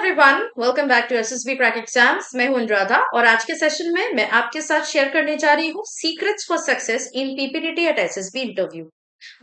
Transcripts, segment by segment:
Everyone, welcome back to SSB crack exams. मैं हूं अनुराधा और आज के सेशन में मैं आपके साथ शेयर करने जा रही हूं secrets for success in PPDT at SSB interview.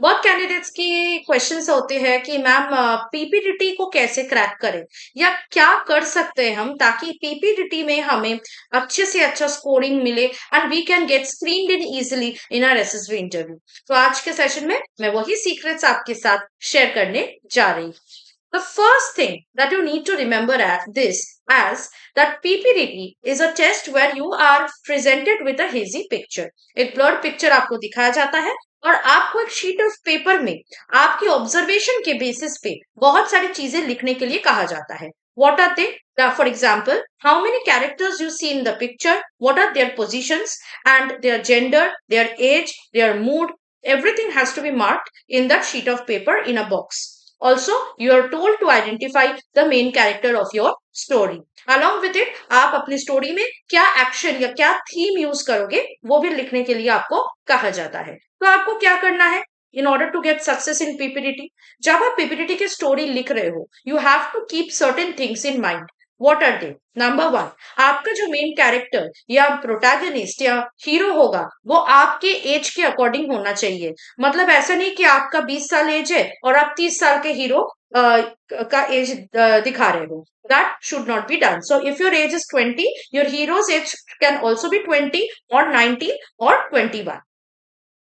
बहुत कैंडिडेट्स की क्वेश्चंस होते हैं कि मैम पीपीटीटी को कैसे क्रैक करें या क्या कर सकते हैं हम ताकि पीपीटीटी में हमें अच्छे से अच्छा स्कोरिंग मिले and we can get screened in easily in our SSB interview. तो आज के सेशन में मैं वही सीक्रेट्स आपके साथ शेयर करने जा रही हूँ। The first thing that you need to remember at this as that PPDT is a test where you are presented with a hazy picture. एक blurred picture आपको दिखाया जाता है और आपको एक शीट ऑफ पेपर में आपकी ऑब्जर्वेशन के बेसिस पे बहुत सारी चीजें लिखने के लिए कहा जाता है। What are they? For example, how many characters you see in the picture? What are their positions and their gender, their age, their mood? Everything has to be marked in that sheet of paper in a box. Also, you are told to identify the main character of your story. Along with it, आप अपनी story में क्या action या क्या theme use करोगे वो भी लिखने के लिए आपको कहा जाता है। तो आपको क्या करना है in order to get success in PPDT? जब आप पीपीटीटी की स्टोरी लिख रहे हो, you have to keep certain things in mind. What are they? Number one, आपका जो मेन कैरेक्टर या प्रोटैगनिस्ट या हीरो होगा वो आपके एज के अकॉर्डिंग होना चाहिए। मतलब ऐसा नहीं कि आपका 20 साल एज है और आप 30 साल के हीरो का एज दिखा रहे हो। That should not be done. So if your age is 20, your hero's age can also be 20 or 19 or 21.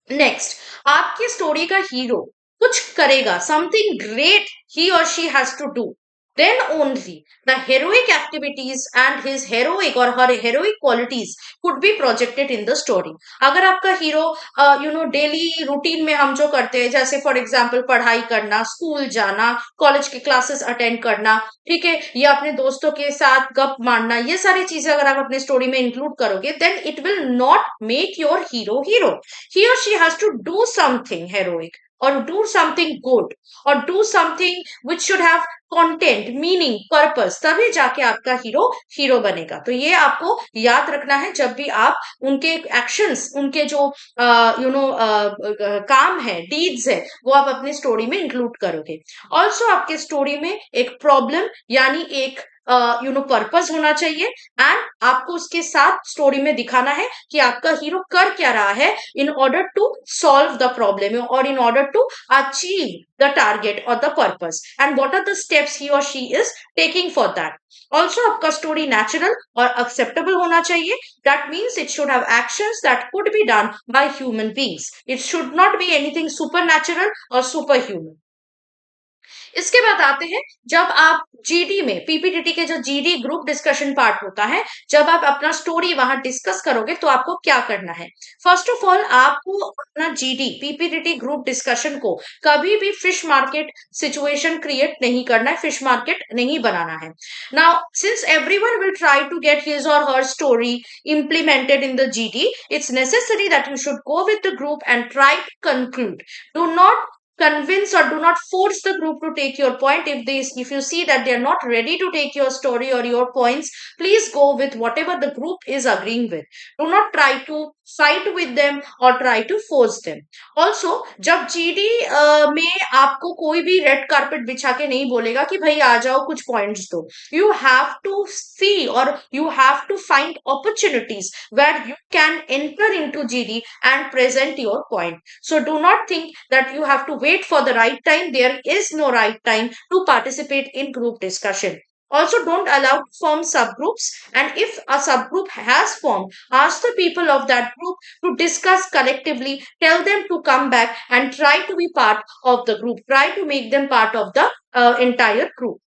Next, आपकी स्टोरी का हीरो कुछ करेगा, समथिंग ग्रेट ही और she has to do, then only the heroic activities and his heroic or her heroic qualities could be projected in the story. अगर आपका hero daily routine में हम जो करते हैं जैसे फॉर एग्जांपल पढ़ाई करना, स्कूल जाना, कॉलेज के क्लासेस अटेंड करना, ठीक है, या अपने दोस्तों के साथ गप मारना, ये सारी चीजें अगर आप अपने स्टोरी में इंक्लूड करोगे then it will not make your hero hero. He और she has to do something heroic or do something good or do something which should have content, meaning, purpose, तभी जाके आपका हीरो हीरो बनेगा। तो ये आपको याद रखना है जब भी आप उनके एक्शंस, उनके जो काम है, डीड्स है, वो आप अपनी स्टोरी में इंक्लूड करोगे। ऑल्सो आपके स्टोरी में एक प्रॉब्लम यानी एक पर्पस होना चाहिए एंड आपको उसके साथ स्टोरी में दिखाना है कि आपका हीरो कर क्या रहा है in order to solve the problem or in order to achieve the target or the purpose and what are the steps he और she is taking for that. Also आपका स्टोरी नेचुरल और acceptable होना चाहिए। That means it should have actions that could be done by human beings. It should not be anything supernatural or superhuman. इसके बाद आते हैं जब आप जीडी में, पीपीटीटी के जो जीडी ग्रुप डिस्कशन पार्ट होता है, जब आप अपना स्टोरी वहां डिस्कस करोगे तो आपको क्या करना है। फर्स्ट ऑफ ऑल आपको अपना जीडी पीपीटीटी ग्रुप डिस्कशन को कभी भी फिश मार्केट सिचुएशन क्रिएट नहीं करना है, फिश मार्केट नहीं बनाना है। Now since everyone will try to get his or her story implemented in the GD, it's necessary that you should go with the group and try to conclude. Do not convince or do not force the group to take your point. If you see that they are not ready to take your story or your points, please go with whatever the group is agreeing with. Do not try to fight with them or try to force them. Also, जब GD में आपको कोई भी red carpet बिछा के नहीं बोलेगा कि भाई आ जाओ कुछ पॉइंट्स दो, you have to see or you have to find opportunities where you can enter into GD and present your point. So do not think that you have to wait for the right time. There is no right time to participate in group discussion. Also, don't allow to form subgroups, and if a subgroup has formed, ask the people of that group to discuss collectively, tell them to come back and try to be part of the group, try to make them part of the entire group.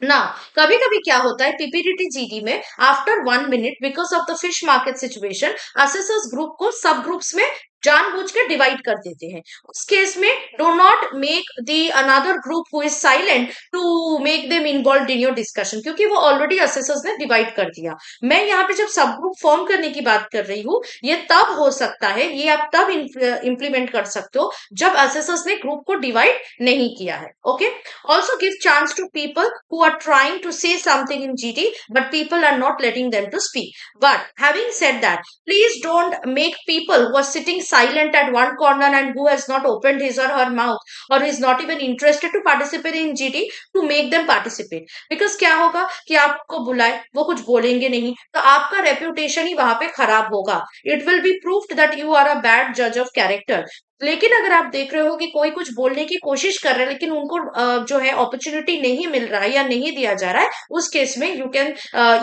ना कभी कभी क्या होता है पीपीटीटी GD में after 1 minute because of the fish market situation assessors group को सब groups में जानबूझ के डिवाइड कर देते हैं। उस केस में do not make the another group who is silent to make them involve in your discussion, क्योंकि वो ऑलरेडी असेसर्स ने डिवाइड कर दिया। मैं यहाँ पे जब सब ग्रुप फॉर्म करने की बात कर रही हूँ, ये तब हो सकता है, ये आप तब इंप्लीमेंट कर सकते हो जब असेसर्स ने ग्रुप को डिवाइड नहीं किया है। Okay, also give chance to people who are trying to say something in GT, but people are not letting them to speak. But having said that, please don't make people who are sitting silent at one corner and who has not opened his or her mouth or is not even interested to participate in GD, to make them participate. Because क्या होगा कि आपको बुलाए, वो कुछ बोलेंगे नहीं, तो आपका रेप्यूटेशन ही वहां पे खराब होगा. It will be proved that you are a bad जज ऑफ कैरेक्टर. लेकिन अगर आप देख रहे हो कि कोई कुछ बोलने की कोशिश कर रहा है लेकिन उनको जो है अपॉर्चुनिटी नहीं मिल रहा है या नहीं दिया जा रहा है, उस केस में you can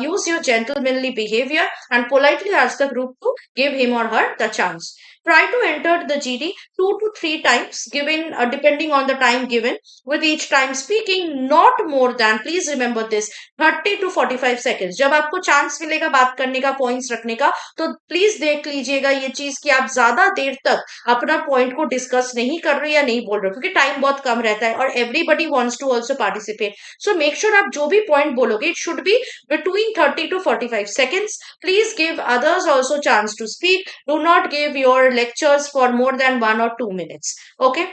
use your gentlemanly behavior and politely ask the group to give him or her the chance. Try to enter the GD 2 to 3 times, given depending on the time given, with each time speaking not more than, please remember this, 30 to 45 seconds. जब आपको chance मिलेगा बात करने का, points रखने का, तो please देख लीजिएगा ये चीज कि आप ज्यादा देर तक अपना पॉइंट को डिस्कस नहीं कर रहे या नहीं बोल रहे, क्योंकि टाइम बहुत कम रहता है और everybody wants to also participate. So make sure आप जो भी पॉइंट बोलोगे, it should be between 30 to 45 seconds. Please give others also chance to speak. Do not give your lectures for more than 1 or 2 minutes. Okay?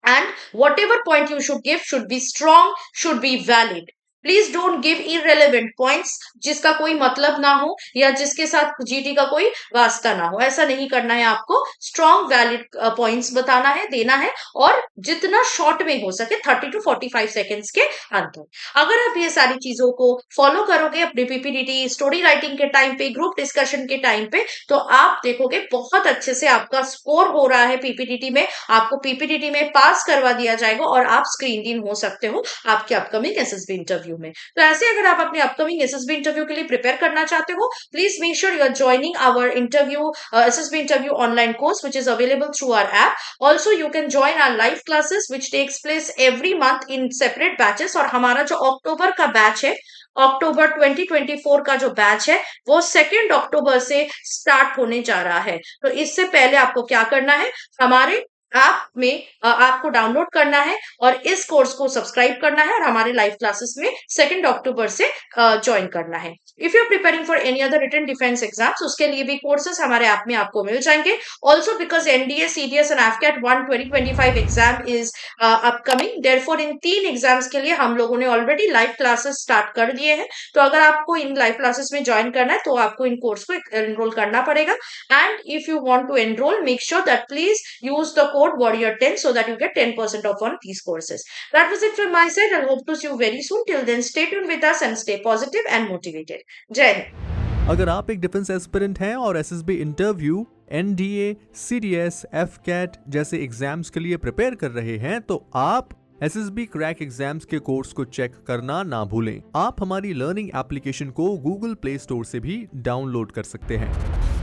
And whatever point you should give should be strong, should be valid. Please don't give irrelevant points, जिसका कोई मतलब ना हो या जिसके साथ GT का कोई वास्ता ना हो. ऐसा नहीं करना है आपको. स्ट्रॉन्ग वैलिड पॉइंट्स बताना है, देना है, और जितना शॉर्ट में हो सके 30 टू 45 सेकेंड्स के अंदर. अगर आप ये सारी चीजों को फॉलो करोगे अपने पीपीटीटी, स्टोरी राइटिंग के टाइम पे, ग्रुप डिस्कशन के टाइम पे, तो आप देखोगे बहुत अच्छे से आपका स्कोर हो रहा है पीपीटीटी में. आपको पीपीटीटी में पास करवा दिया जाएगा और आप स्क्रीन इन हो सकते हो आपके अपकमिंग एसएसबी इंटरव्यू में. तो ऐसे अगर आप अपने अपकमिंग एसएसबी इंटरव्यू के लिए प्रिपेयर करना चाहते हो, please make sure you are joining our interview SSB interview online course which is available through our app. Also you can join our live classes which takes place every month in separate batches. और हमारा जो अक्टूबर का batch है, अक्टूबर 2024 का जो batch है, वो 2 अक्टूबर से स्टार्ट होने जा रहा है. तो इससे पहले आपको क्या करना है, हमारे ऐप में आपको डाउनलोड करना है और इस कोर्स को सब्सक्राइब करना है और हमारे लाइव क्लासेस में 2 अक्टूबर से ज्वाइन करना है. If you are preparing for any other written defence exams, उसके लिए भी कोर्सेस हमारे ऐप में आपको मिल जाएंगे. Also because NDA, CDS and AFCAT 2025 exam is upcoming, therefore in 3 exams के लिए हम लोगों ने ऑलरेडी लाइव क्लासेस स्टार्ट कर दिए हैं. तो अगर आपको इन लाइव क्लासेस में ज्वाइन करना है तो आपको इन कोर्स को एनरोल करना पड़ेगा. And if you want to enrol, make sure that please use the code warrior10 so that you get 10% off on these courses. That was it from my side. I hope to see you very soon. Till then, stay tuned with us and stay positive and motivated. जय हिंद. अगर आप एक defence aspirant हैं और SSB interview, NDA, CDS, एफकेट जैसे exams के लिए prepare कर रहे हैं, तो आप एसएसबी क्रैक एग्जाम्स के कोर्स को चेक करना ना भूलें. आप हमारी लर्निंग एप्लीकेशन को गूगल प्ले स्टोर से भी डाउनलोड कर सकते हैं.